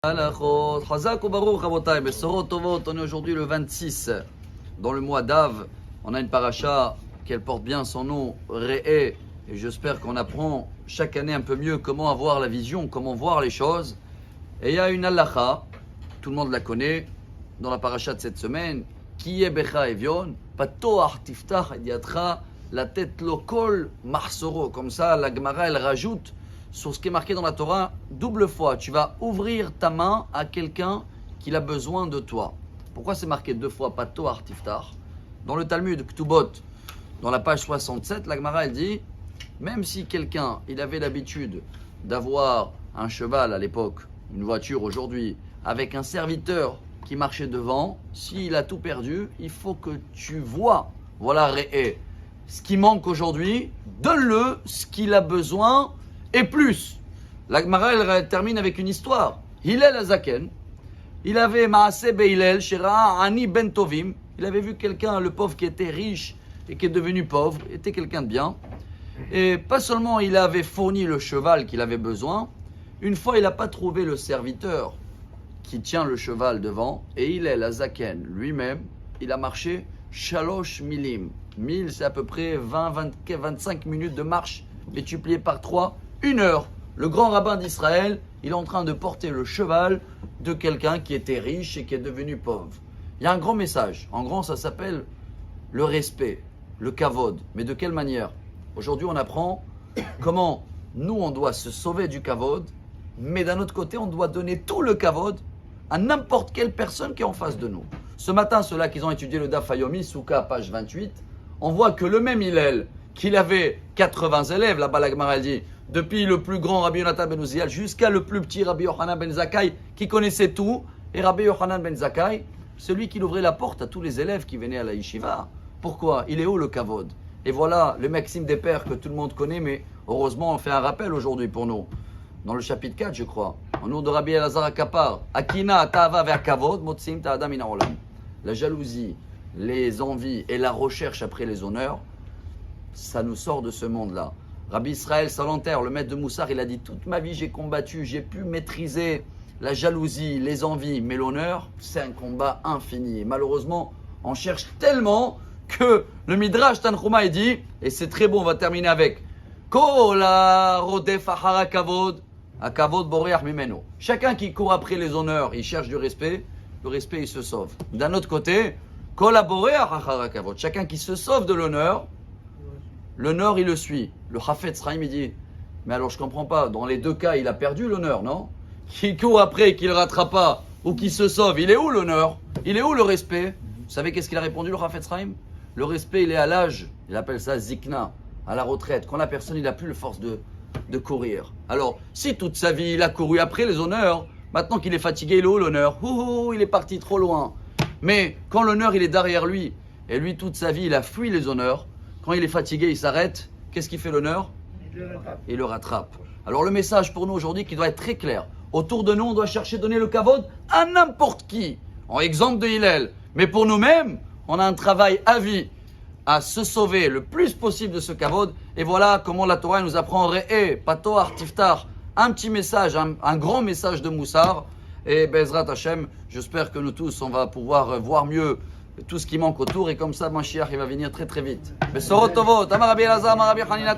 Halachot, Chazak ou Baruch Rabotai, Besorot Tovot, on est aujourd'hui le 26 dans le mois d'Av. On a une paracha qu'elle porte bien son nom, Re'eh, et j'espère qu'on apprend chaque année un peu mieux comment avoir la vision, comment voir les choses. Et il y a une halacha, tout le monde la connaît, dans la paracha de cette semaine, qui est Becha Evion, Patoach Tiftach Ediatra, la tête lokol Mahsoro. Comme ça, la Gemara elle rajoute sur ce qui est marqué dans la Torah, double fois, tu vas ouvrir ta main à quelqu'un qui a besoin de toi. Pourquoi c'est marqué deux fois, Pato Artiftar? Dans le Talmud, Ktubot, dans la page 67, la Gemara elle dit, même si quelqu'un, il avait l'habitude d'avoir un cheval à l'époque, une voiture aujourd'hui, avec un serviteur qui marchait devant, s'il a tout perdu, il faut que tu vois, voilà Re'eh, ce qui manque aujourd'hui, donne-le ce qu'il a besoin, et plus. La Gemara elle termine avec une histoire. Hillel Azaken, il avait Maaseh Be'Hillel, Shera Ani Ben Tovim. Il avait vu quelqu'un, le pauvre qui était riche et qui est devenu pauvre, était quelqu'un de bien. Et pas seulement il avait fourni le cheval qu'il avait besoin, une fois il n'a pas trouvé le serviteur qui tient le cheval devant, et Hillel Azaken lui-même, il a marché Shalosh Milim. 1000 c'est à peu près 20-25 minutes de marche, multiplié par 3. 1 heure, le grand rabbin d'Israël, il est en train de porter le cheval de quelqu'un qui était riche et qui est devenu pauvre. Il y a un grand message. En grand, ça s'appelle le respect, le kavod. Mais de quelle manière? Aujourd'hui, on apprend comment nous, on doit se sauver du kavod, mais d'un autre côté, on doit donner tout le kavod à n'importe quelle personne qui est en face de nous. Ce matin, ceux-là qui ont étudié le Daf Hayomi, Souka, page 28, on voit que le même Hillel, qu'il avait 80 élèves, là-bas la Gemara elle dit, depuis le plus grand Rabbi Yonatan ben Uziel jusqu'à le plus petit Rabbi Yochanan ben Zakkai qui connaissait tout. Et Rabbi Yochanan ben Zakkai, celui qui ouvrait la porte à tous les élèves qui venaient à la yeshiva. Pourquoi? Il est où le kavod? Et voilà le maxime des pères que tout le monde connaît, mais heureusement on fait un rappel aujourd'hui pour nous. Dans le chapitre 4, je crois, au nom de Rabbi Elazar Akapar, Akina ta'ava ve'akavod motsim ta'adam min ha'olam. La jalousie, les envies et la recherche après les honneurs, ça nous sort de ce monde-là. Rabbi Israël Salanter, le maître de Moussar, il a dit, toute ma vie j'ai combattu, j'ai pu maîtriser la jalousie, les envies, mais l'honneur, c'est un combat infini. Et malheureusement, on cherche tellement que le Midrash Tanchuma il dit, et c'est très bon, on va terminer avec, Kola rodef achara kavod, akavod boreach mimenu. Chacun qui court après les honneurs, il cherche du respect, le respect il se sauve. D'un autre côté, Kola boreach achara kavod, chacun qui se sauve de l'honneur il le suit. Le Chafetz Chaim, il dit, mais alors je comprends pas, dans les deux cas, il a perdu l'honneur, non? Qui court après, qui le rattrape pas, ou qui se sauve, il est où l'honneur? Il est où le respect? Vous savez qu'est-ce qu'il a répondu, le Chafetz Chaim? Le respect, il est à l'âge, il appelle ça zikna, à la retraite, quand la personne, il n'a plus la force de courir. Alors, si toute sa vie, il a couru après les honneurs, maintenant qu'il est fatigué, il est où l'honneur? Il est parti trop loin. Mais quand l'honneur, il est derrière lui, et lui, toute sa vie, il a fui les honneurs, quand il est fatigué, il s'arrête. Qu'est-ce qui fait l'honneur? Il le rattrape. Alors le message pour nous aujourd'hui qui doit être très clair. Autour de nous, on doit chercher à donner le kavod à n'importe qui. En exemple de Hillel. Mais pour nous-mêmes, on a un travail à vie à se sauver le plus possible de ce kavod. Et voilà comment la Torah nous apprend Re'eh, Pato Artiftar. Un petit message, un grand message de Moussar. Et Bezrat Hashem, j'espère que nous tous, on va pouvoir voir mieux tout ce qui manque autour, et comme ça, Mashiach, il va venir très très vite. Besorot Tovot, Amar Rabbi Elazar, Amar Rabbi Hanina,